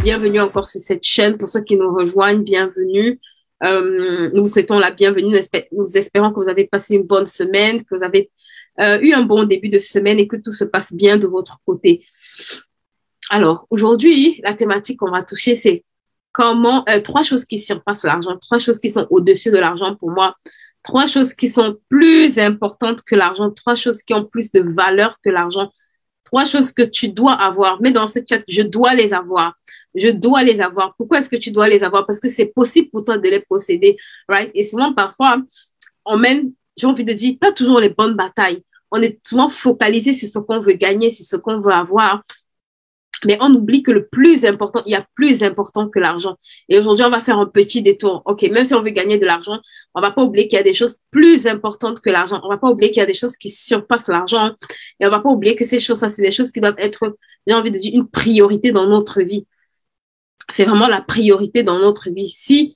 Bienvenue encore sur cette chaîne. Pour ceux qui nous rejoignent, bienvenue. Nous vous souhaitons la bienvenue. Nous espérons que vous avez passé une bonne semaine, que vous avez eu un bon début de semaine et que tout se passe bien de votre côté. Alors, aujourd'hui, la thématique qu'on va toucher, c'est comment trois choses qui surpassent l'argent, trois choses qui sont au-dessus de l'argent pour moi, trois choses qui sont plus importantes que l'argent, trois choses qui ont plus de valeur que l'argent, trois choses que tu dois avoir. Mais dans ce chat, je dois les avoir. Je dois les avoir. Pourquoi est-ce que tu dois les avoir? Parce que c'est possible pour toi de les posséder, right? Et souvent, parfois, on mène, j'ai envie de dire, pas toujours les bonnes batailles. On est souvent focalisé sur ce qu'on veut gagner, sur ce qu'on veut avoir. Mais on oublie que le plus important, il y a plus important que l'argent. Et aujourd'hui, on va faire un petit détour. OK, même si on veut gagner de l'argent, on va pas oublier qu'il y a des choses plus importantes que l'argent. On va pas oublier qu'il y a des choses qui surpassent l'argent. Et on va pas oublier que ces choses-là, c'est des choses qui doivent être, j'ai envie de dire, une priorité dans notre vie. C'est vraiment la priorité dans notre vie. Si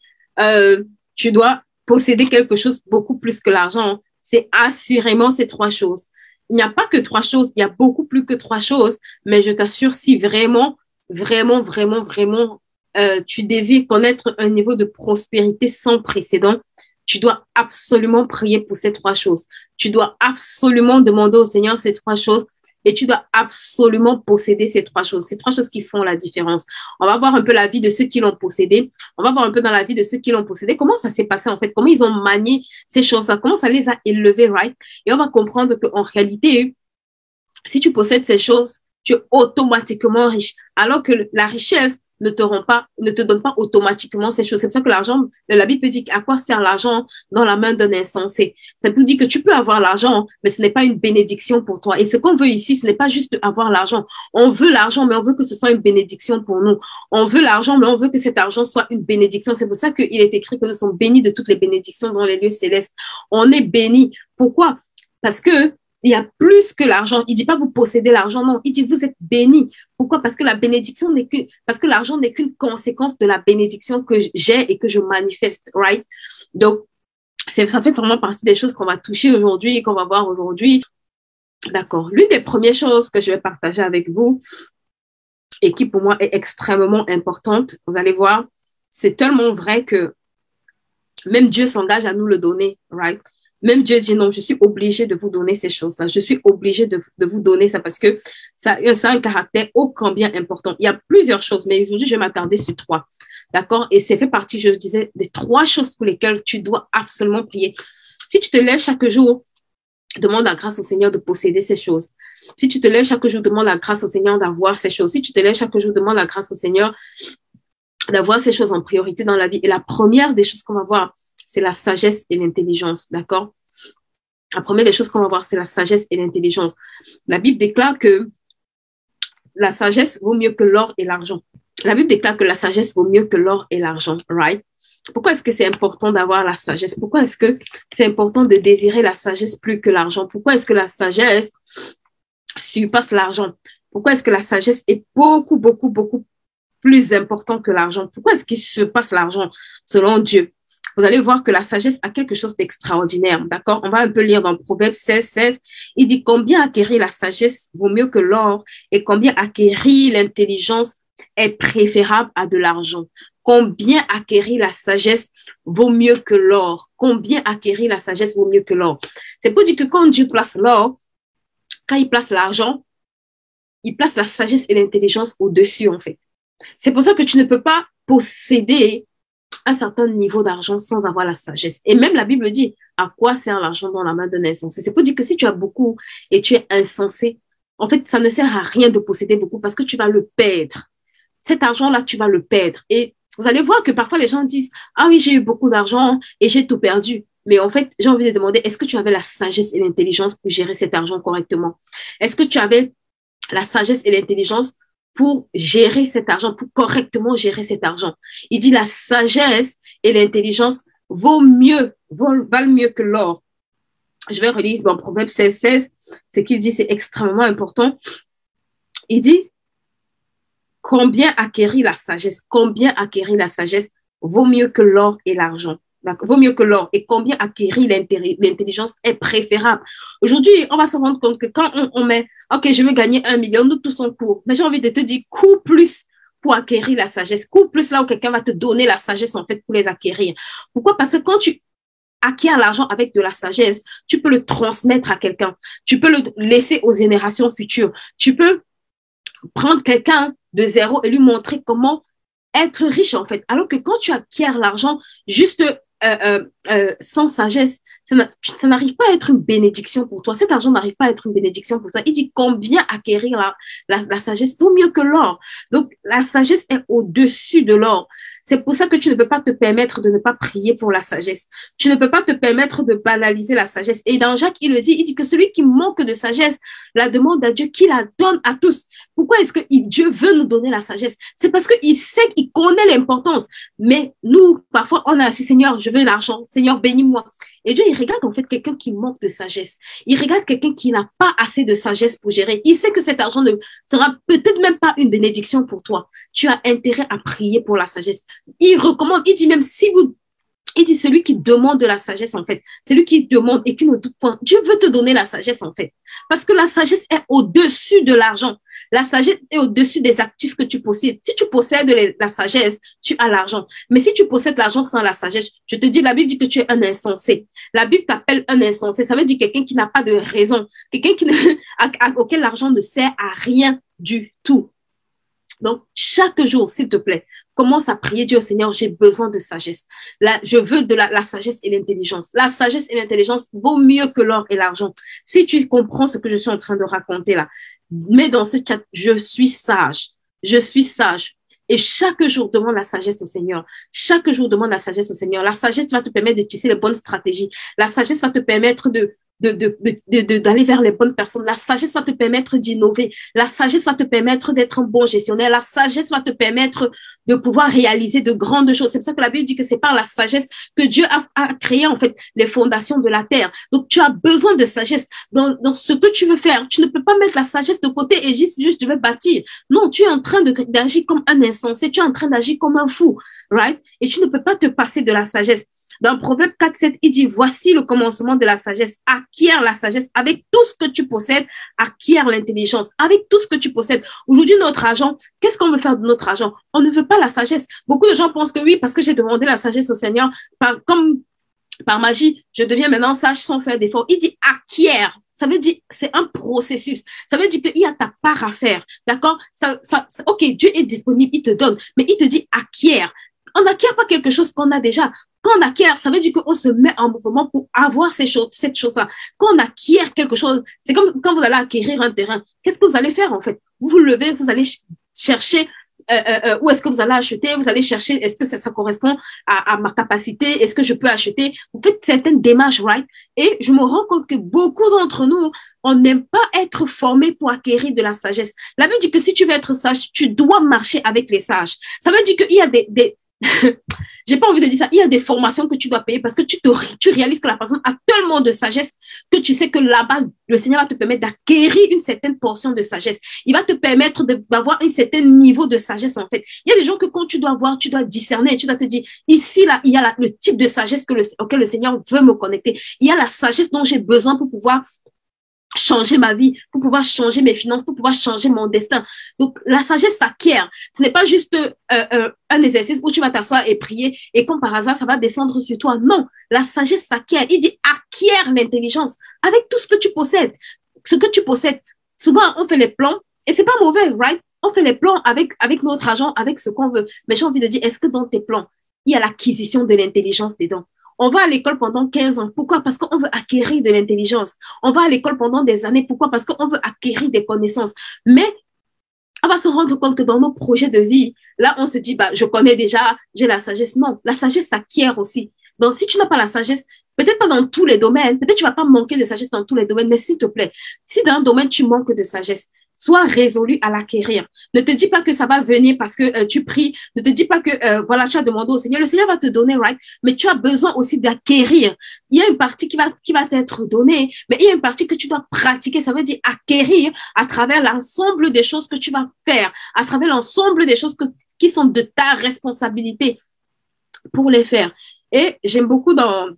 tu dois posséder quelque chose beaucoup plus que l'argent, c'est assurément ces trois choses. Il n'y a pas que trois choses, il y a beaucoup plus que trois choses, mais je t'assure, si vraiment, tu désires connaître un niveau de prospérité sans précédent, tu dois absolument prier pour ces trois choses. Tu dois absolument demander au Seigneur ces trois choses. Et tu dois absolument posséder ces trois choses. Ces trois choses qui font la différence. On va voir un peu la vie de ceux qui l'ont possédé. On va voir un peu dans la vie de ceux qui l'ont possédé. Comment ça s'est passé en fait? Comment ils ont manié ces choses-là? Comment ça les a élevés, right? Et on va comprendre qu'en réalité, si tu possèdes ces choses, tu es automatiquement riche. Alors que la richesse ne te donne pas automatiquement ces choses. C'est pour ça que l'argent, la Bible dit à quoi sert l'argent dans la main d'un insensé. Ça peut dire que tu peux avoir l'argent, mais ce n'est pas une bénédiction pour toi. Et ce qu'on veut ici, ce n'est pas juste avoir l'argent. On veut l'argent, mais on veut que ce soit une bénédiction pour nous. On veut l'argent, mais on veut que cet argent soit une bénédiction. C'est pour ça qu'il est écrit que nous sommes bénis de toutes les bénédictions dans les lieux célestes. On est bénis. Pourquoi? Parce que il y a plus que l'argent. Il dit pas vous possédez l'argent, non. Il dit vous êtes bénis. Pourquoi? Parce que parce que l'argent n'est qu'une conséquence de la bénédiction que j'ai et que je manifeste, right? Donc, ça fait vraiment partie des choses qu'on va toucher aujourd'hui et qu'on va voir aujourd'hui. D'accord. L'une des premières choses que je vais partager avec vous et qui pour moi est extrêmement importante, vous allez voir, c'est tellement vrai que même Dieu s'engage à nous le donner, right? Même Dieu dit non, je suis obligé de vous donner ces choses-là. Je suis obligé de vous donner ça parce que ça a un caractère ô combien important. Il y a plusieurs choses, mais aujourd'hui, je vais m'attarder sur trois. D'accord? Et c'est fait partie, je disais, des trois choses pour lesquelles tu dois absolument prier. Si tu te lèves chaque jour, demande la grâce au Seigneur de posséder ces choses. Si tu te lèves chaque jour, demande la grâce au Seigneur d'avoir ces choses. Si tu te lèves chaque jour, demande la grâce au Seigneur d'avoir ces choses en priorité dans la vie. Et la première des choses qu'on va voir, c'est la sagesse et l'intelligence, d'accord? La première des choses qu'on va voir, c'est la sagesse et l'intelligence. La Bible déclare que la sagesse vaut mieux que l'or et l'argent. La Bible déclare que la sagesse vaut mieux que l'or et l'argent, right? Pourquoi est-ce que c'est important d'avoir la sagesse? Pourquoi est-ce que c'est important de désirer la sagesse plus que l'argent? Pourquoi est-ce que la sagesse surpasse l'argent? Pourquoi est-ce que la sagesse est beaucoup plus important que l'argent? Pourquoi est-ce qu'il surpasse l'argent selon Dieu? Vous allez voir que la sagesse a quelque chose d'extraordinaire, d'accord? On va un peu lire dans Proverbe 16. Il dit combien acquérir la sagesse vaut mieux que l'or et combien acquérir l'intelligence est préférable à de l'argent. Combien acquérir la sagesse vaut mieux que l'or? Combien acquérir la sagesse vaut mieux que l'or? C'est pour dire que quand Dieu place l'or, quand il place l'argent, il place la sagesse et l'intelligence au-dessus, en fait. C'est pour ça que tu ne peux pas posséder un certain niveau d'argent sans avoir la sagesse. Et même la Bible dit, à quoi sert l'argent dans la main d'un insensé? C'est pour dire que si tu as beaucoup et tu es insensé, en fait, ça ne sert à rien de posséder beaucoup parce que tu vas le perdre. Cet argent-là, tu vas le perdre. Et vous allez voir que parfois les gens disent, ah oui, j'ai eu beaucoup d'argent et j'ai tout perdu. Mais en fait, j'ai envie de demander, est-ce que tu avais la sagesse et l'intelligence pour gérer cet argent correctement? Est-ce que tu avais la sagesse et l'intelligence pour gérer cet argent, pour correctement gérer cet argent? Il dit la sagesse et l'intelligence valent mieux que l'or. Je vais relire dans Proverbe 16. Ce qu'il dit, c'est extrêmement important. Il dit, combien acquérir la sagesse? Combien acquérir la sagesse vaut mieux que l'or et l'argent. Vaut mieux que l'or. Et combien acquérir l'intelligence est préférable. Aujourd'hui, on va se rendre compte que quand on met, OK, je veux gagner 1 million, nous tous on court. Mais j'ai envie de te dire, cours plus pour acquérir la sagesse. Cours plus là où quelqu'un va te donner la sagesse, en fait, pour les acquérir. Pourquoi? Parce que quand tu acquiers l'argent avec de la sagesse, tu peux le transmettre à quelqu'un. Tu peux le laisser aux générations futures. Tu peux prendre quelqu'un de zéro et lui montrer comment être riche, en fait. Alors que quand tu acquiers l'argent juste sans sagesse, ça n'arrive pas à être une bénédiction pour toi. Cet argent n'arrive pas à être une bénédiction pour toi. Il dit combien acquérir la sagesse vaut mieux que l'or. Donc, la sagesse est au-dessus de l'or. C'est pour ça que tu ne peux pas te permettre de ne pas prier pour la sagesse. Tu ne peux pas te permettre de banaliser la sagesse. Et dans Jacques, il dit que celui qui manque de sagesse la demande à Dieu, qui la donne à tous. Pourquoi est-ce que Dieu veut nous donner la sagesse? C'est parce qu'il sait qu'il connaît l'importance. Mais nous, parfois, on a assis, Seigneur, je veux l'argent. Seigneur, bénis-moi. Et Dieu, il regarde en fait quelqu'un qui manque de sagesse. Il regarde quelqu'un qui n'a pas assez de sagesse pour gérer. Il sait que cet argent ne sera peut-être même pas une bénédiction pour toi. Tu as intérêt à prier pour la sagesse. Il recommande, il dit même si vous, il dit celui qui demande de la sagesse en fait, celui qui demande et qui ne doute point, Dieu veut te donner la sagesse en fait. Parce que la sagesse est au-dessus de l'argent. La sagesse est au-dessus des actifs que tu possèdes. Si tu possèdes la sagesse, tu as l'argent. Mais si tu possèdes l'argent sans la sagesse, je te dis, la Bible dit que tu es un insensé. La Bible t'appelle un insensé. Ça veut dire quelqu'un qui n'a pas de raison, quelqu'un auquel l'argent ne sert à rien du tout. Donc, chaque jour, s'il te plaît, commence à prier Dieu, Seigneur, j'ai besoin de sagesse. Là, je veux de la sagesse et l'intelligence. La sagesse et l'intelligence vaut mieux que l'or et l'argent. Si tu comprends ce que je suis en train de raconter là, mets dans ce chat, je suis sage. Je suis sage. Et chaque jour, demande la sagesse au Seigneur. Chaque jour, demande la sagesse au Seigneur. La sagesse va te permettre de tisser les bonnes stratégies. La sagesse va te permettre d'aller vers les bonnes personnes. La sagesse va te permettre d'innover. La sagesse va te permettre d'être un bon gestionnaire. La sagesse va te permettre de pouvoir réaliser de grandes choses. C'est pour ça que la Bible dit que c'est par la sagesse que Dieu a créé en fait les fondations de la terre. Donc tu as besoin de sagesse dans ce que tu veux faire. Tu ne peux pas mettre la sagesse de côté et juste tu veux bâtir. Non, tu es en train d'agir comme un insensé. Tu es en train d'agir comme un fou, right? Et tu ne peux pas te passer de la sagesse. Dans Proverbe 4:7, il dit, voici le commencement de la sagesse. Acquiert la sagesse avec tout ce que tu possèdes. Acquiert l'intelligence avec tout ce que tu possèdes. Aujourd'hui, notre argent, qu'est-ce qu'on veut faire de notre argent? On ne veut pas la sagesse. Beaucoup de gens pensent que oui, parce que j'ai demandé la sagesse au Seigneur, comme par magie, je deviens maintenant sage sans faire d'effort. Il dit acquiert. Ça veut dire, c'est un processus. Ça veut dire qu'il y a ta part à faire. D'accord? Ok, Dieu est disponible, il te donne, mais il te dit acquiert. On n'acquiert pas quelque chose qu'on a déjà. Quand on acquiert, ça veut dire qu'on se met en mouvement pour avoir cette chose-là. Quand on acquiert quelque chose, c'est comme quand vous allez acquérir un terrain. Qu'est-ce que vous allez faire en fait? Vous vous levez, vous allez chercher où est-ce que vous allez acheter, vous allez chercher, est-ce que ça correspond à ma capacité, est-ce que je peux acheter? Vous faites certaines démarches, right? Et je me rends compte que beaucoup d'entre nous, on n'aime pas être formé pour acquérir de la sagesse. La Bible dit que si tu veux être sage, tu dois marcher avec les sages. Ça veut dire qu'il y a j'ai pas envie de dire ça. Il y a des formations que tu dois payer parce que tu réalises que la personne a tellement de sagesse que tu sais que là-bas, le Seigneur va te permettre d'acquérir une certaine portion de sagesse. Il va te permettre d'avoir un certain niveau de sagesse, en fait. Il y a des gens que quand tu dois voir, tu dois discerner, tu dois te dire, ici, là, il y a le type de sagesse auquel le Seigneur veut me connecter. Il y a la sagesse dont j'ai besoin pour pouvoir changer ma vie, pour pouvoir changer mes finances, pour pouvoir changer mon destin. Donc, la sagesse s'acquiert. Ce n'est pas juste un exercice où tu vas t'asseoir et prier et comme par hasard, ça va descendre sur toi. Non, la sagesse s'acquiert. Il dit acquiert l'intelligence avec tout ce que tu possèdes. Ce que tu possèdes. Souvent, on fait les plans et c'est pas mauvais, right? On fait les plans avec notre argent, avec ce qu'on veut. Mais j'ai envie de dire, est-ce que dans tes plans, il y a l'acquisition de l'intelligence dedans? On va à l'école pendant 15 ans. Pourquoi? Parce qu'on veut acquérir de l'intelligence. On va à l'école pendant des années. Pourquoi? Parce qu'on veut acquérir des connaissances. Mais on va se rendre compte que dans nos projets de vie, là, on se dit, bah, je connais déjà, j'ai la sagesse. Non, la sagesse s'acquiert aussi. Donc, si tu n'as pas la sagesse, peut-être pas dans tous les domaines, peut-être tu vas pas manquer de sagesse dans tous les domaines, mais s'il te plaît, si dans un domaine tu manques de sagesse, sois résolu à l'acquérir. Ne te dis pas que ça va venir parce que tu pries. Ne te dis pas que voilà, tu as demandé au Seigneur. Le Seigneur va te donner, right? Mais tu as besoin aussi d'acquérir. Il y a une partie qui va t'être donnée, mais il y a une partie que tu dois pratiquer. Ça veut dire acquérir à travers l'ensemble des choses que tu vas faire, à travers l'ensemble des choses qui sont de ta responsabilité pour les faire. Et j'aime beaucoup dans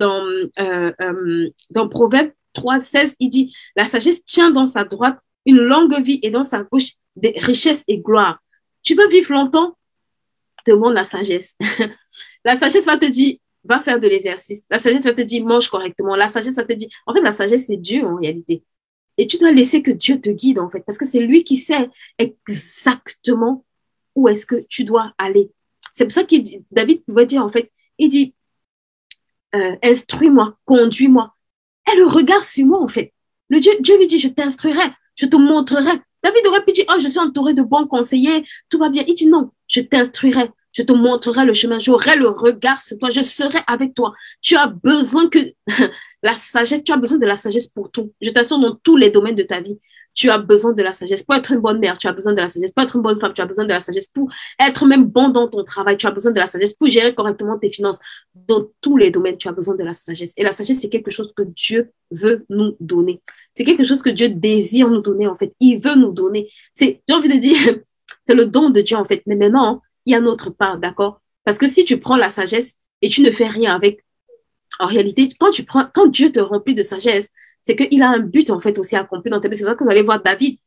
Proverbe 3:16, il dit, la sagesse tient dans sa droite une longue vie et dans sa gauche des richesses et gloire. Tu veux vivre longtemps? Demande la sagesse. La sagesse va te dire, va faire de l'exercice. La sagesse va te dire, mange correctement. La sagesse va te dire, en fait, la sagesse, c'est Dieu en réalité. Et tu dois laisser que Dieu te guide, en fait, parce que c'est lui qui sait exactement où est-ce que tu dois aller. C'est pour ça que David pouvait dire, en fait, il dit, instruis-moi, conduis-moi. Et le regard sur moi, en fait. Dieu lui dit, je t'instruirai, je te montrerai. David aurait pu dire, oh, je suis entouré de bons conseillers, tout va bien. Il dit, non, je t'instruirai, je te montrerai le chemin, j'aurai le regard sur toi, je serai avec toi. Tu as besoin que la sagesse, tu as besoin de la sagesse pour tout. Je t'assure, dans tous les domaines de ta vie, tu as besoin de la sagesse. Pour être une bonne mère, tu as besoin de la sagesse. Pour être une bonne femme, tu as besoin de la sagesse. Pour être même bon dans ton travail, tu as besoin de la sagesse. Pour gérer correctement tes finances, dans tous les domaines, tu as besoin de la sagesse. Et la sagesse, c'est quelque chose que Dieu veut nous donner. C'est quelque chose que Dieu désire nous donner, en fait. Il veut nous donner. J'ai envie de dire, c'est le don de Dieu, en fait. Mais maintenant, il y a notre part, d'accord? Parce que si tu prends la sagesse et tu ne fais rien avec, en réalité, quand Dieu te remplit de sagesse, c'est qu'il a un but, en fait, aussi accompli dans ta vie. C'est vrai que vous allez voir David.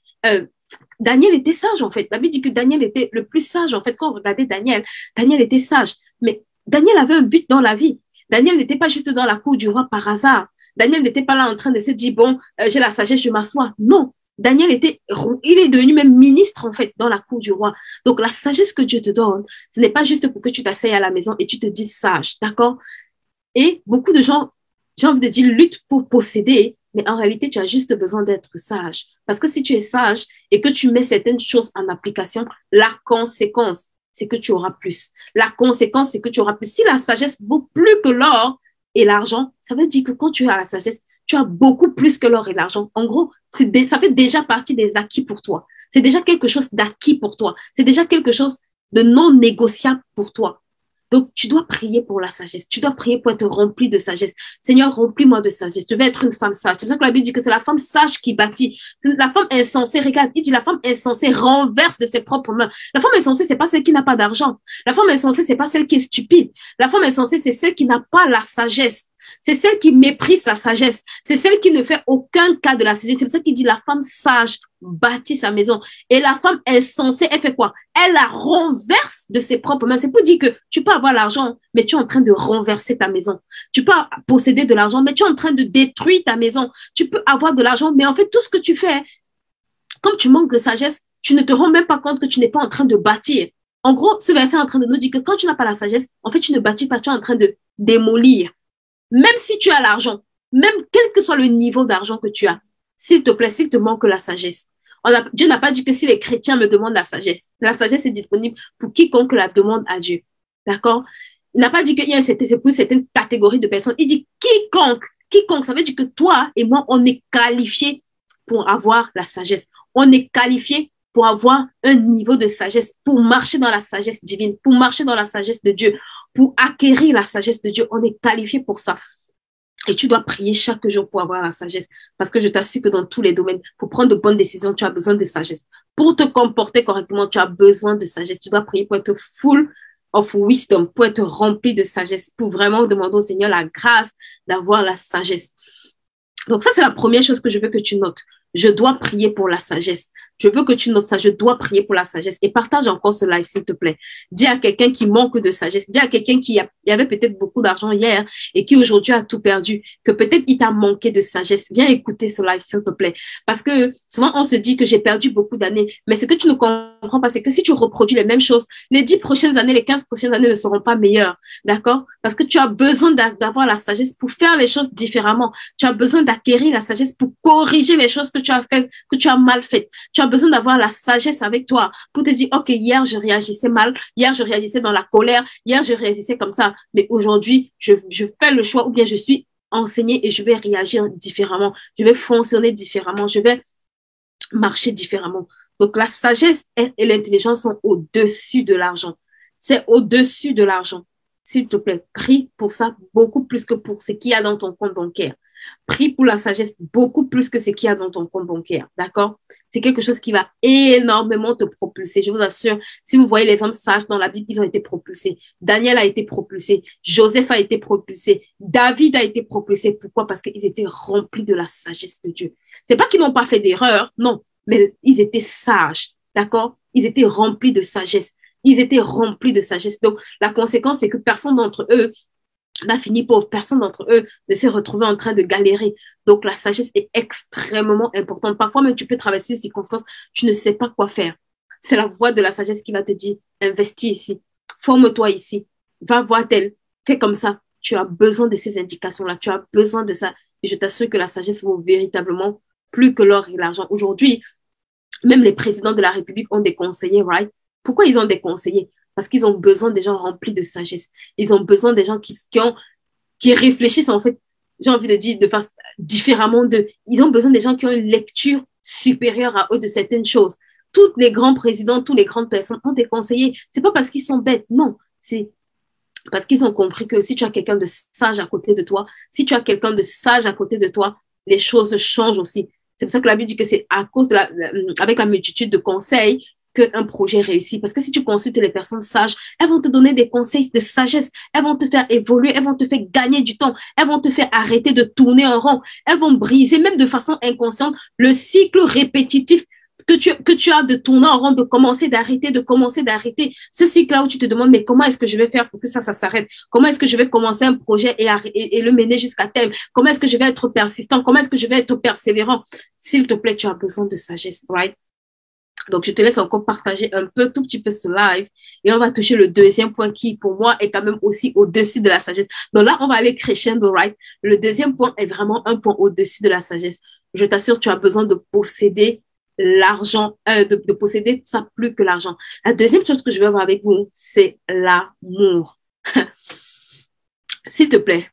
Daniel était sage, en fait. David dit que Daniel était le plus sage, en fait. Quand on regardait Daniel, Daniel était sage. Mais Daniel avait un but dans la vie. Daniel n'était pas juste dans la cour du roi par hasard. Daniel n'était pas là en train de se dire, bon, j'ai la sagesse, je m'assois. Non. Daniel il est devenu même ministre, en fait, dans la cour du roi. Donc, la sagesse que Dieu te donne, ce n'est pas juste pour que tu t'asseyes à la maison et tu te dises sage, d'accord? Et beaucoup de gens, j'ai envie de dire, luttent pour posséder, mais en réalité, tu as juste besoin d'être sage. Parce que si tu es sage et que tu mets certaines choses en application, la conséquence, c'est que tu auras plus. La conséquence, c'est que tu auras plus. Si la sagesse vaut plus que l'or et l'argent, ça veut dire que quand tu as la sagesse, tu as beaucoup plus que l'or et l'argent. En gros, ça fait déjà partie des acquis pour toi. C'est déjà quelque chose d'acquis pour toi. C'est déjà quelque chose de non négociable pour toi. Donc, tu dois prier pour la sagesse. Tu dois prier pour être rempli de sagesse. Seigneur, remplis-moi de sagesse. Je veux être une femme sage. C'est pour ça que la Bible dit que c'est la femme sage qui bâtit. La femme insensée, regarde, il dit la femme insensée renverse de ses propres mains. La femme insensée, c'est pas celle qui n'a pas d'argent. La femme insensée, c'est pas celle qui est stupide. La femme insensée, c'est celle qui n'a pas la sagesse. C'est celle qui méprise la sagesse. C'est celle qui ne fait aucun cas de la sagesse. C'est pour ça qu'il dit la femme sage bâtit sa maison. Et la femme insensée, elle fait quoi? Elle la renverse de ses propres mains. C'est pour dire que tu peux avoir l'argent, mais tu es en train de renverser ta maison. Tu peux posséder de l'argent, mais tu es en train de détruire ta maison. Tu peux avoir de l'argent, mais en fait, tout ce que tu fais, comme tu manques de sagesse, tu ne te rends même pas compte que tu n'es pas en train de bâtir. En gros, ce verset est en train de nous dire que quand tu n'as pas la sagesse, en fait, tu ne bâtis pas, tu es en train de démolir. Même si tu as l'argent, même quel que soit le niveau d'argent que tu as, s'il te plaît, s'il te manque la sagesse. Dieu n'a pas dit que si les chrétiens me demandent la sagesse est disponible pour quiconque la demande à Dieu. D'accord? Il n'a pas dit qu'il y a c'est pour certaines catégories de personnes. Il dit quiconque, ça veut dire que toi et moi, on est qualifiés pour avoir la sagesse. On est qualifiés pour avoir un niveau de sagesse, pour marcher dans la sagesse divine, pour marcher dans la sagesse de Dieu, pour acquérir la sagesse de Dieu. On est qualifié pour ça. Et tu dois prier chaque jour pour avoir la sagesse. Parce que je t'assure que dans tous les domaines, pour prendre de bonnes décisions, tu as besoin de sagesse. Pour te comporter correctement, tu as besoin de sagesse. Tu dois prier pour être full of wisdom, pour être rempli de sagesse, pour vraiment demander au Seigneur la grâce d'avoir la sagesse. Donc ça, c'est la première chose que je veux que tu notes. Je dois prier pour la sagesse. Je veux que tu notes ça. Je dois prier pour la sagesse. Et partage encore ce live, s'il te plaît. Dis à quelqu'un qui manque de sagesse. Dis à quelqu'un qui avait peut-être beaucoup d'argent hier et qui aujourd'hui a tout perdu, que peut-être il t'a manqué de sagesse. Viens écouter ce live, s'il te plaît. Parce que souvent, on se dit que j'ai perdu beaucoup d'années. Mais ce que tu ne comprends pas, c'est que si tu reproduis les mêmes choses, les 10 prochaines années, les 15 prochaines années ne seront pas meilleures. D'accord? Parce que tu as besoin d'avoir la sagesse pour faire les choses différemment. Tu as besoin d'acquérir la sagesse pour corriger les choses que tu as fait, que tu as mal faites. Tu as besoin d'avoir la sagesse avec toi pour te dire, OK, hier, je réagissais mal. Hier, je réagissais dans la colère. Hier, je réagissais comme ça. Mais aujourd'hui, je fais le choix ou bien je suis enseignée et je vais réagir différemment. Je vais fonctionner différemment. Je vais marcher différemment. Donc, la sagesse et l'intelligence sont au-dessus de l'argent. C'est au-dessus de l'argent. S'il te plaît, prie pour ça beaucoup plus que pour ce qu'il y a dans ton compte bancaire. Prie pour la sagesse beaucoup plus que ce qu'il y a dans ton compte bancaire. D'accord? C'est quelque chose qui va énormément te propulser. Je vous assure, si vous voyez les hommes sages dans la Bible, ils ont été propulsés. Daniel a été propulsé. Joseph a été propulsé. David a été propulsé. Pourquoi? Parce qu'ils étaient remplis de la sagesse de Dieu. C'est pas qu'ils n'ont pas fait d'erreur, non, mais ils étaient sages. D'accord? Ils étaient remplis de sagesse. Ils étaient remplis de sagesse. Donc, la conséquence, c'est que personne d'entre eux n'a fini pauvre. Personne d'entre eux ne s'est retrouvé en train de galérer. Donc, la sagesse est extrêmement importante. Parfois, même, tu peux traverser les circonstances, tu ne sais pas quoi faire. C'est la voix de la sagesse qui va te dire, investis ici, forme-toi ici, va voir tel, fais comme ça. Tu as besoin de ces indications-là, tu as besoin de ça. Et je t'assure que la sagesse vaut véritablement plus que l'or et l'argent. Aujourd'hui, même les présidents de la République ont des conseillers, right? Pourquoi ils ont des conseillers? Parce qu'ils ont besoin des gens remplis de sagesse. Ils ont besoin des gens qui réfléchissent, en fait, j'ai envie de dire, de façon différemment d'eux. Ils ont besoin des gens qui ont une lecture supérieure à eux de certaines choses. Tous les grands présidents, toutes les grandes personnes ont des conseillers. C'est pas parce qu'ils sont bêtes, non. C'est parce qu'ils ont compris que si tu as quelqu'un de sage à côté de toi, si tu as quelqu'un de sage à côté de toi, les choses changent aussi. C'est pour ça que la Bible dit que c'est à cause de avec la multitude de conseils qu'un projet réussit. Parce que si tu consultes les personnes sages, elles vont te donner des conseils de sagesse. Elles vont te faire évoluer. Elles vont te faire gagner du temps. Elles vont te faire arrêter de tourner en rond. Elles vont briser, même de façon inconsciente, le cycle répétitif que tu as de tourner en rond, de commencer, d'arrêter, de commencer, d'arrêter. Ce cycle-là où tu te demandes, mais comment est-ce que je vais faire pour que ça s'arrête? Comment est-ce que je vais commencer un projet et le mener jusqu'à terme? Comment est-ce que je vais être persistant? Comment est-ce que je vais être persévérant? S'il te plaît, tu as besoin de sagesse, right? Donc, je te laisse encore partager un peu, tout petit peu ce live et on va toucher le deuxième point qui, pour moi, est quand même aussi au-dessus de la sagesse. Donc là, on va aller crescendo, right? Le deuxième point est vraiment un point au-dessus de la sagesse. Je t'assure, tu as besoin de posséder l'argent, de posséder ça plus que l'argent. La deuxième chose que je vais voir avec vous, c'est l'amour. S'il te plaît,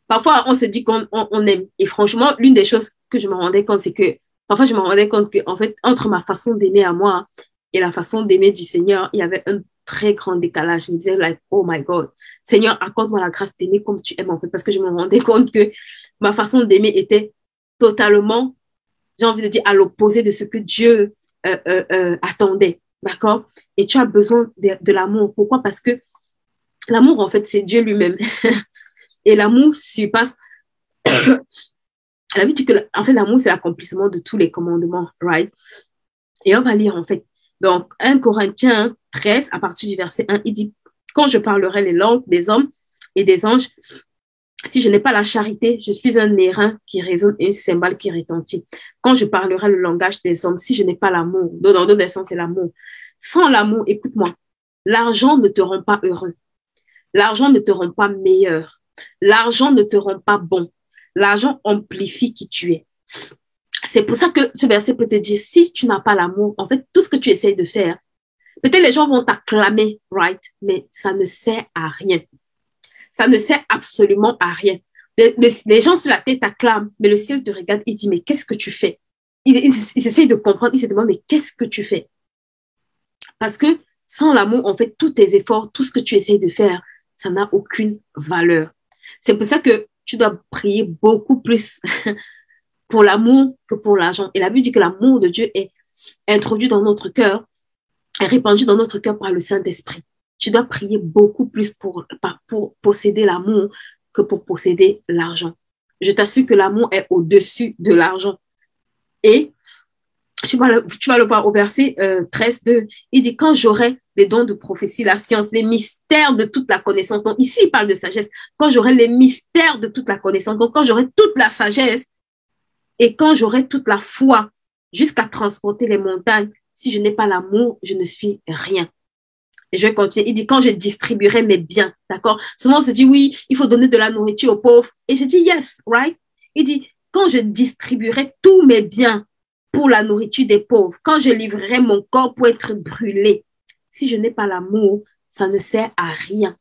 parfois on se dit qu'on aime. Et franchement, l'une des choses que je me rendais compte, c'est que parfois je me rendais compte que, en fait, entre ma façon d'aimer à moi et la façon d'aimer du Seigneur, il y avait un très grand décalage. Je me disais, like, oh my God, Seigneur, accorde-moi la grâce d'aimer comme tu aimes, en fait, parce que je me rendais compte que ma façon d'aimer était totalement, j'ai envie de dire, à l'opposé de ce que Dieu attendait. D'accord? Et tu as besoin de l'amour. Pourquoi? Parce que l'amour, en fait, c'est Dieu lui-même. Et l'amour surpasse. La Bible dit que, en fait, l'amour, c'est l'accomplissement de tous les commandements, right? Et on va lire, en fait. Donc, 1 Corinthiens 13, à partir du verset 1, il dit, quand je parlerai les langues des hommes et des anges, si je n'ai pas la charité, je suis un airain qui résonne et un cymbale qui retentit. Quand je parlerai le langage des hommes, si je n'ai pas l'amour, dans d'autres versions, c'est l'amour. Sans l'amour, écoute-moi, l'argent ne te rend pas heureux. L'argent ne te rend pas meilleur. L'argent ne te rend pas bon. L'argent amplifie qui tu es. C'est pour ça que ce verset peut te dire, si tu n'as pas l'amour, en fait, tout ce que tu essayes de faire, peut-être les gens vont t'acclamer, right? Mais ça ne sert à rien. Ça ne sert absolument à rien. Les gens sur la tête t'acclament, mais le ciel te regarde et dit, mais qu'est-ce que tu fais? Ils essayent de comprendre, ils se demandent, mais qu'est-ce que tu fais? Parce que sans l'amour, en fait, tous tes efforts, tout ce que tu essayes de faire, ça n'a aucune valeur. C'est pour ça que tu dois prier beaucoup plus pour l'amour que pour l'argent. Et la Bible dit que l'amour de Dieu est introduit dans notre cœur, est répandu dans notre cœur par le Saint-Esprit. Tu dois prier beaucoup plus pour posséder l'amour que pour posséder l'argent. Je t'assure que l'amour est au-dessus de l'argent. Et tu vas le voir au verset 13, 2. Il dit, quand j'aurai les dons de prophétie, la science, les mystères de toute la connaissance. Donc ici, il parle de sagesse. Quand j'aurai les mystères de toute la connaissance, donc quand j'aurai toute la sagesse et quand j'aurai toute la foi jusqu'à transporter les montagnes, si je n'ai pas l'amour, je ne suis rien. Et je vais continuer. Il dit, quand je distribuerai mes biens, d'accord? Souvent, on se dit, oui, il faut donner de la nourriture aux pauvres. Et je dis, yes, right? Il dit, quand je distribuerai tous mes biens pour la nourriture des pauvres, quand je livrerai mon corps pour être brûlé, si je n'ai pas l'amour, ça ne sert à rien.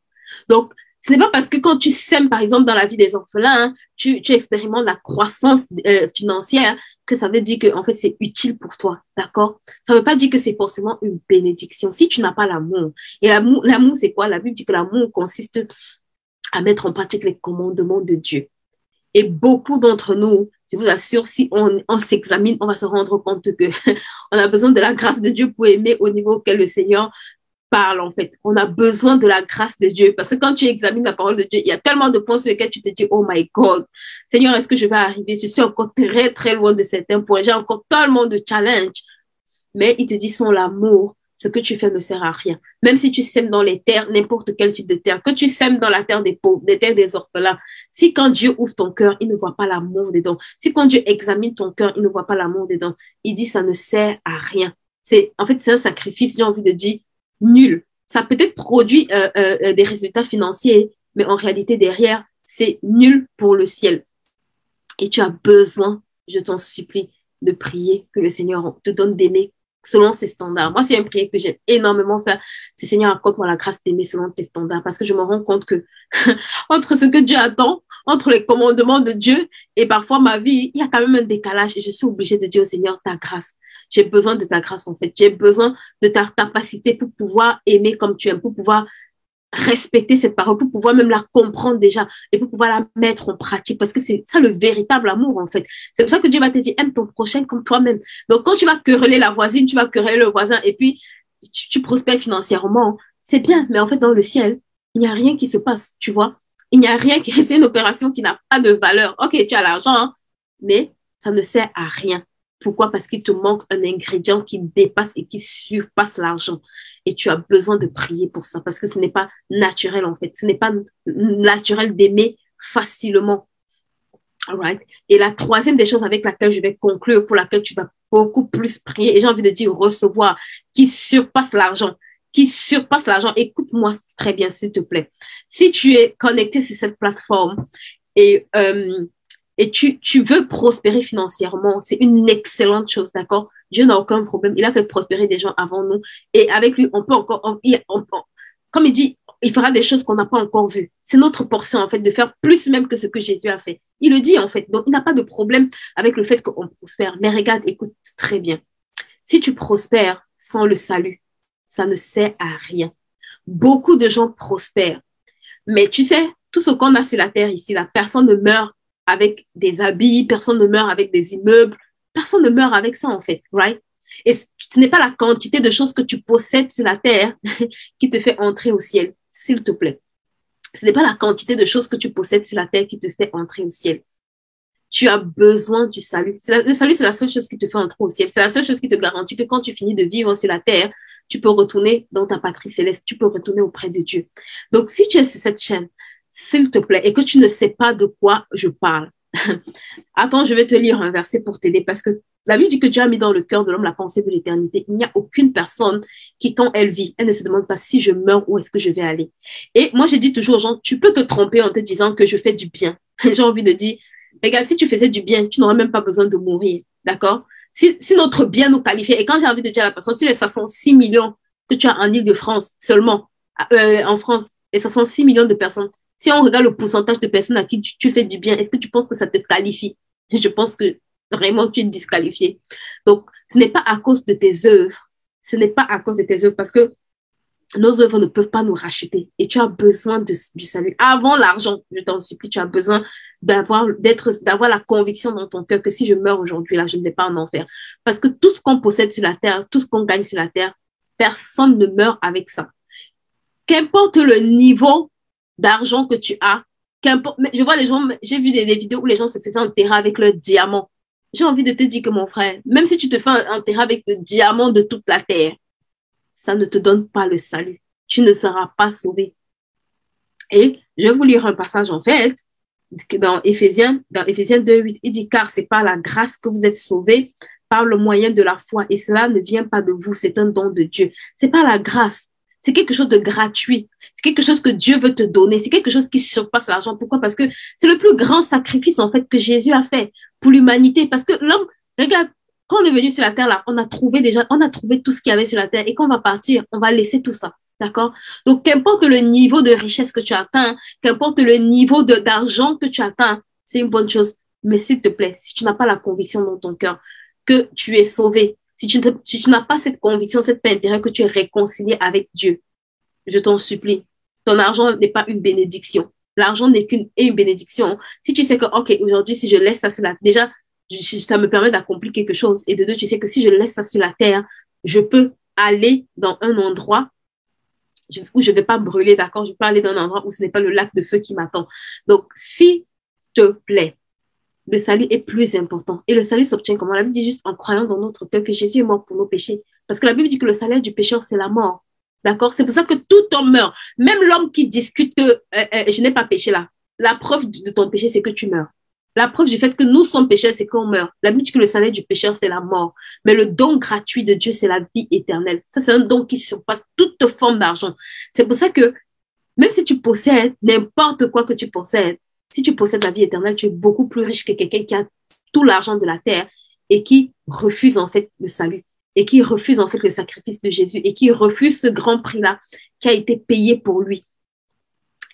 Donc, ce n'est pas parce que quand tu sèmes, par exemple, dans la vie des orphelins, tu expérimentes la croissance financière que ça veut dire que, en fait, c'est utile pour toi, d'accord? Ça ne veut pas dire que c'est forcément une bénédiction. Si tu n'as pas l'amour, et l'amour, c'est quoi? La Bible dit que l'amour consiste à mettre en pratique les commandements de Dieu. Et beaucoup d'entre nous, je vous assure, si on s'examine, on va se rendre compte que on a besoin de la grâce de Dieu pour aimer au niveau auquel le Seigneur parle, en fait. On a besoin de la grâce de Dieu. Parce que quand tu examines la parole de Dieu, il y a tellement de points sur lesquels tu te dis, oh my God, Seigneur, est-ce que je vais arriver? Je suis encore très, très loin de certains points. J'ai encore tellement de challenges. Mais il te dit, sans l'amour, ce que tu fais ne sert à rien. Même si tu sèmes dans les terres, n'importe quel type de terre, que tu sèmes dans la terre des pauvres, des terres des orphelins, si quand Dieu ouvre ton cœur, il ne voit pas l'amour dedans, si quand Dieu examine ton cœur, il ne voit pas l'amour dedans, il dit ça ne sert à rien. En fait, c'est un sacrifice, j'ai envie de dire, nul. Ça peut-être produit des résultats financiers, mais en réalité, derrière, c'est nul pour le ciel. Et tu as besoin, je t'en supplie, de prier que le Seigneur te donne d'aimer selon ses standards. Moi, c'est une prière que j'aime énormément faire. C'est Seigneur, accorde-moi la grâce d'aimer selon tes standards parce que je me rends compte que entre ce que Dieu attend, entre les commandements de Dieu et parfois ma vie, il y a quand même un décalage et je suis obligée de dire au Seigneur, ta grâce. J'ai besoin de ta grâce en fait. J'ai besoin de ta capacité pour pouvoir aimer comme tu aimes, pour pouvoir respecter cette parole, pour pouvoir même la comprendre déjà et pour pouvoir la mettre en pratique parce que c'est ça le véritable amour en fait. C'est pour ça que Dieu va te dire aime ton prochain comme toi-même. Donc quand tu vas quereller la voisine, tu vas quereller le voisin et puis tu prospères financièrement, c'est bien, mais en fait dans le ciel, il n'y a rien qui se passe, tu vois. Il n'y a rien qui c'est une opération qui n'a pas de valeur. OK, tu as l'argent, hein, mais ça ne sert à rien. Pourquoi? Parce qu'il te manque un ingrédient qui dépasse et qui surpasse l'argent. Et tu as besoin de prier pour ça parce que ce n'est pas naturel en fait. Ce n'est pas naturel d'aimer facilement. All right? Et la troisième des choses avec laquelle je vais conclure, pour laquelle tu dois beaucoup plus prier, et j'ai envie de dire recevoir, qui surpasse l'argent. Qui surpasse l'argent. Écoute-moi très bien, s'il te plaît. Si tu es connecté sur cette plateforme et tu veux prospérer financièrement, c'est une excellente chose, d'accord? Dieu n'a aucun problème. Il a fait prospérer des gens avant nous. Et avec lui, on peut encore, comme il dit, il fera des choses qu'on n'a pas encore vues. C'est notre portion, en fait, de faire plus même que ce que Jésus a fait. Il le dit, en fait. Donc, il n'a pas de problème avec le fait qu'on prospère. Mais regarde, écoute très bien. Si tu prospères sans le salut, ça ne sert à rien. Beaucoup de gens prospèrent. Mais tu sais, tout ce qu'on a sur la terre ici, la personne ne meurt avec des habits, personne ne meurt avec des immeubles, personne ne meurt avec ça en fait, right? Et ce n'est pas la quantité de choses que tu possèdes sur la terre qui te fait entrer au ciel, s'il te plaît. Ce n'est pas la quantité de choses que tu possèdes sur la terre qui te fait entrer au ciel. Tu as besoin du salut. Le salut, c'est la seule chose qui te fait entrer au ciel. C'est la seule chose qui te garantit que quand tu finis de vivre sur la terre, tu peux retourner dans ta patrie céleste, tu peux retourner auprès de Dieu. Donc, si tu es sur cette chaîne, s'il te plaît, et que tu ne sais pas de quoi je parle, attends, je vais te lire un verset pour t'aider parce que la Bible dit que Dieu a mis dans le cœur de l'homme la pensée de l'éternité. Il n'y a aucune personne qui, quand elle vit, elle ne se demande pas si je meurs, où est-ce que je vais aller. Et moi, je dis toujours aux gens, tu peux te tromper en te disant que je fais du bien. J'ai envie de dire, regarde, si tu faisais du bien, tu n'aurais même pas besoin de mourir. D'accord? Si notre bien nous qualifiait, et quand j'ai envie de dire à la personne, sur les 506 millions que tu as en Île-de-France seulement, en France, les 506 millions de personnes, si on regarde le pourcentage de personnes à qui tu fais du bien, est-ce que tu penses que ça te qualifie? Je pense que vraiment tu es disqualifié. Donc, ce n'est pas à cause de tes œuvres. Ce n'est pas à cause de tes œuvres parce que nos œuvres ne peuvent pas nous racheter. Et tu as besoin du salut. Avant l'argent, je t'en supplie, tu as besoin d'avoir la conviction dans ton cœur que si je meurs aujourd'hui, là, je ne vais pas en enfer. Parce que tout ce qu'on possède sur la terre, tout ce qu'on gagne sur la terre, personne ne meurt avec ça. Qu'importe le niveau d'argent que tu as, je vois les gens, j'ai vu des vidéos où les gens se faisaient enterrer avec leur diamant. J'ai envie de te dire que mon frère, même si tu te fais enterrer avec le diamant de toute la terre, ça ne te donne pas le salut. Tu ne seras pas sauvé. Et je vais vous lire un passage en fait, dans Éphésiens 2:8, il dit, car c'est par la grâce que vous êtes sauvés, par le moyen de la foi, et cela ne vient pas de vous, c'est un don de Dieu. C'est pas la grâce. C'est quelque chose de gratuit. C'est quelque chose que Dieu veut te donner. C'est quelque chose qui surpasse l'argent. Pourquoi? Parce que c'est le plus grand sacrifice, en fait, que Jésus a fait pour l'humanité. Parce que l'homme, regarde, quand on est venu sur la terre, là, on a trouvé tout ce qu'il y avait sur la terre. Et quand on va partir, on va laisser tout ça. D'accord? Donc, qu'importe le niveau de richesse que tu atteins, qu'importe le niveau d'argent que tu atteins, c'est une bonne chose. Mais s'il te plaît, si tu n'as pas la conviction dans ton cœur que tu es sauvé, si tu n'as pas cette conviction, cette paix intérieure que tu es réconcilié avec Dieu, je t'en supplie, ton argent n'est pas une bénédiction. L'argent n'est qu'une bénédiction. Si tu sais que, OK, aujourd'hui, si je laisse ça sur la... Déjà, ça me permet d'accomplir quelque chose. Et de deux, tu sais que si je laisse ça sur la terre, je peux aller dans un endroit où je ne vais pas brûler, d'accord? Je peux aller dans un endroit où ce n'est pas le lac de feu qui m'attend. Donc, s'il te plaît, le salut est plus important. Et le salut s'obtient comment? La Bible dit juste en croyant dans notre cœur que Jésus est mort pour nos péchés, Parce que la Bible dit que le salaire du pécheur, c'est la mort. D'accord? C'est pour ça que tout homme meurt. Même l'homme qui discute que je n'ai pas péché là. La preuve de ton péché, c'est que tu meurs. La preuve du fait que nous sommes pécheurs, c'est qu'on meurt. La Bible dit que le salaire du pécheur, c'est la mort. Mais le don gratuit de Dieu, c'est la vie éternelle. Ça, c'est un don qui surpasse toute forme d'argent. C'est pour ça que même si tu possèdes n'importe quoi que tu possèdes, si tu possèdes la vie éternelle, tu es beaucoup plus riche que quelqu'un qui a tout l'argent de la terre et qui refuse en fait le salut et qui refuse en fait le sacrifice de Jésus et qui refuse ce grand prix-là qui a été payé pour lui.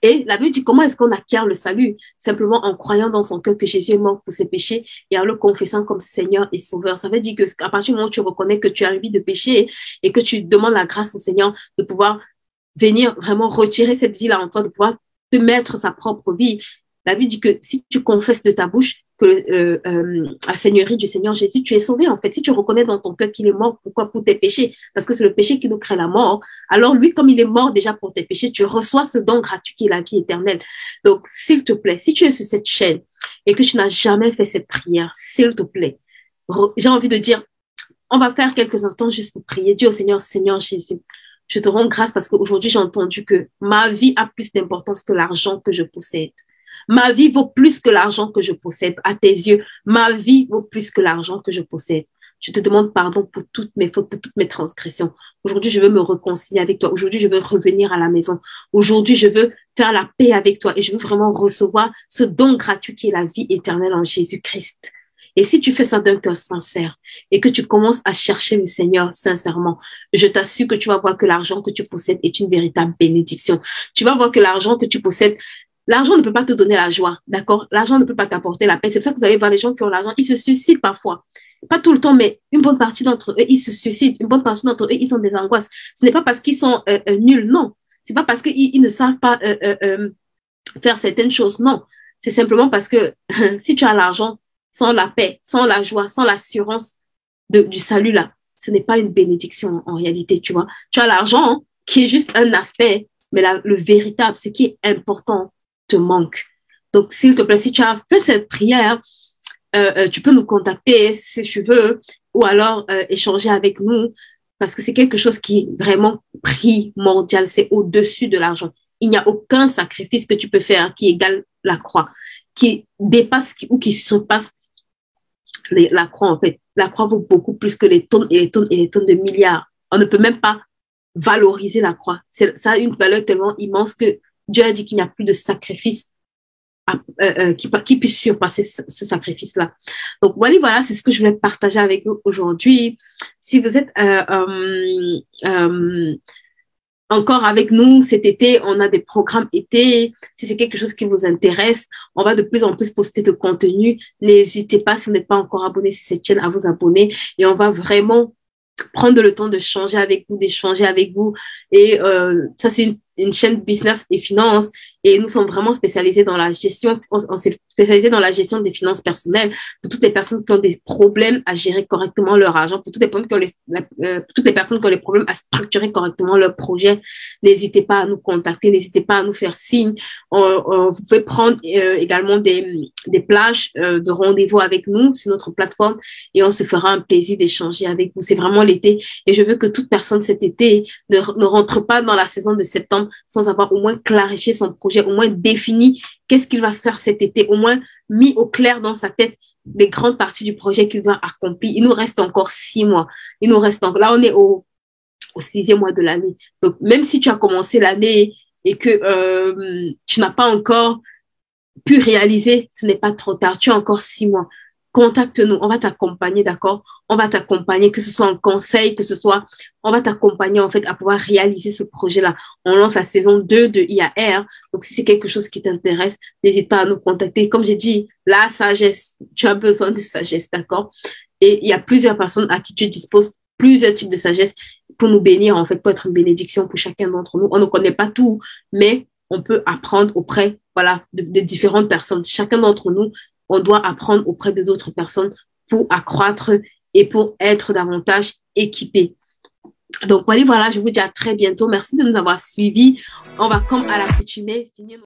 Et la Bible dit comment est-ce qu'on acquiert le salut? Simplement en croyant dans son cœur que Jésus est mort pour ses péchés et en le confessant comme Seigneur et Sauveur. Ça veut dire qu'à partir du moment où tu reconnais que tu as une vie de péché et que tu demandes la grâce au Seigneur de pouvoir venir vraiment retirer cette vie-là en toi, de pouvoir te mettre sa propre vie. La Bible dit que si tu confesses de ta bouche que la Seigneurie du Seigneur Jésus, tu es sauvé en fait. Si tu reconnais dans ton cœur qu'il est mort, pourquoi? Pour tes péchés. Parce que c'est le péché qui nous crée la mort. Alors lui, comme il est mort déjà pour tes péchés, tu reçois ce don gratuit qui est la vie éternelle. Donc, s'il te plaît, si tu es sur cette chaîne et que tu n'as jamais fait cette prière, s'il te plaît, j'ai envie de dire, on va faire quelques instants juste pour prier. Dis au Seigneur, Seigneur Jésus, je te rends grâce parce qu'aujourd'hui, j'ai entendu que ma vie a plus d'importance que l'argent que je possède. Ma vie vaut plus que l'argent que je possède. À tes yeux, ma vie vaut plus que l'argent que je possède. Je te demande pardon pour toutes mes fautes, pour toutes mes transgressions. Aujourd'hui, je veux me réconcilier avec toi. Aujourd'hui, je veux revenir à la maison. Aujourd'hui, je veux faire la paix avec toi et je veux vraiment recevoir ce don gratuit qui est la vie éternelle en Jésus-Christ. Et si tu fais ça d'un cœur sincère et que tu commences à chercher le Seigneur sincèrement, je t'assure que tu vas voir que l'argent que tu possèdes est une véritable bénédiction. Tu vas voir que l'argent que tu possèdes, l'argent ne peut pas te donner la joie, d'accord? L'argent ne peut pas t'apporter la paix. C'est pour ça que vous allez voir les gens qui ont l'argent, ils se suicident parfois. Pas tout le temps, mais une bonne partie d'entre eux, ils se suicident. Une bonne partie d'entre eux, ils ont des angoisses. Ce n'est pas parce qu'ils sont nuls, non. C'est pas parce qu'ils ne savent pas faire certaines choses, non. C'est simplement parce que si tu as l'argent, sans la paix, sans la joie, sans l'assurance du salut là, ce n'est pas une bénédiction en réalité, tu vois. Tu as l'argent hein, qui est juste un aspect, mais le véritable, ce qui est important, te manque. Donc, s'il te plaît, si tu as fait cette prière, tu peux nous contacter si tu veux, ou alors échanger avec nous, parce que c'est quelque chose qui est vraiment primordial, c'est au-dessus de l'argent. Il n'y a aucun sacrifice que tu peux faire qui égale la croix, qui dépasse ou qui surpasse la croix en fait. La croix vaut beaucoup plus que les tonnes et les tonnes et les tonnes de milliards. On ne peut même pas valoriser la croix. Ça a une valeur tellement immense que Dieu a dit qu'il n'y a plus de sacrifice qui puisse surpasser ce sacrifice-là. Donc voilà, c'est ce que je voulais partager avec vous aujourd'hui. Si vous êtes encore avec nous cet été, on a des programmes été. Si c'est quelque chose qui vous intéresse, on va de plus en plus poster de contenu. N'hésitez pas, si vous n'êtes pas encore abonné sur cette chaîne, à vous abonner. Et on va vraiment prendre le temps de changer avec vous, d'échanger avec vous. Et ça, c'est une chaîne business et finance. Et nous sommes vraiment spécialisés dans la gestion. On s'est spécialisé dans la gestion des finances personnelles pour toutes les personnes qui ont des problèmes à gérer correctement leur argent, pour toutes les personnes qui ont les problèmes à structurer correctement leur projet. N'hésitez pas à nous contacter, n'hésitez pas à nous faire signe. Vous pouvez prendre également des plages de rendez-vous avec nous sur notre plateforme et on se fera un plaisir d'échanger avec vous. C'est vraiment l'été et je veux que toute personne cet été ne rentre pas dans la saison de septembre sans avoir au moins clarifié son projet, au moins défini qu'est-ce qu'il va faire cet été, au moins mis au clair dans sa tête les grandes parties du projet qu'il doit accomplir. Il nous reste encore 6 mois. Il nous reste encore, là, on est au 6e mois de l'année. Donc, même si tu as commencé l'année et que tu n'as pas encore pu réaliser, ce n'est pas trop tard. Tu as encore 6 mois. Contacte-nous, on va t'accompagner, d'accord? On va t'accompagner, que ce soit en conseil, on va t'accompagner en fait à pouvoir réaliser ce projet-là. On lance la saison 2 de IAR, donc si c'est quelque chose qui t'intéresse, n'hésite pas à nous contacter. Comme j'ai dit, la sagesse, tu as besoin de sagesse, d'accord? Et il y a plusieurs personnes à qui tu disposes plusieurs types de sagesse pour nous bénir, en fait, pour être une bénédiction pour chacun d'entre nous. On ne connaît pas tout, mais on peut apprendre auprès, voilà, de différentes personnes. Chacun d'entre nous, on doit apprendre auprès de d'autres personnes pour accroître et pour être davantage équipés. Donc voilà, je vous dis à très bientôt. Merci de nous avoir suivis. On va, comme à l'accoutumée, finir